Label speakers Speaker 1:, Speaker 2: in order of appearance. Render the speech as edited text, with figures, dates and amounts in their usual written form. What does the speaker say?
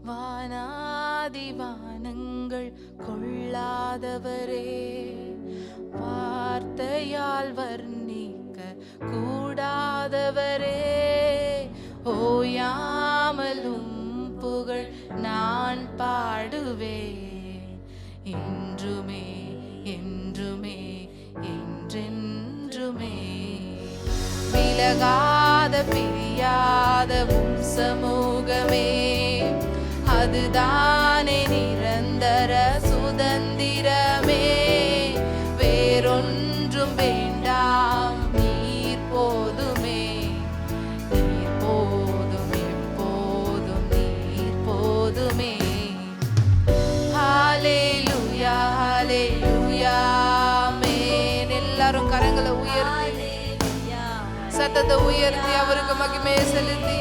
Speaker 1: வானாதி வானங்கள் கொள்ளாதவரே, வார்த்தையால் வர்ணிக்க கூடாதவரே, ஓயாமலும் புகழ் நான் பாடுவேன், என்றுமே என்றுமே என்றென்றுமே. விலகாத பிரியாத உம் சமூகமே, அதுதானே நிரந்தர சுதந்திரமே. வேறொன்றும் வேண்டாம், நீர் போதுமே, நீர் போதும், எப்போதும் நீர் போதுமே. ஹல்லேலூயா ஹல்லேலூயா ஆமென். எல்லாரும் கரங்களை உயர்த்தி, சத்தத்தை உயர்த்தி அவருக்கு மகிமையை செலுத்தி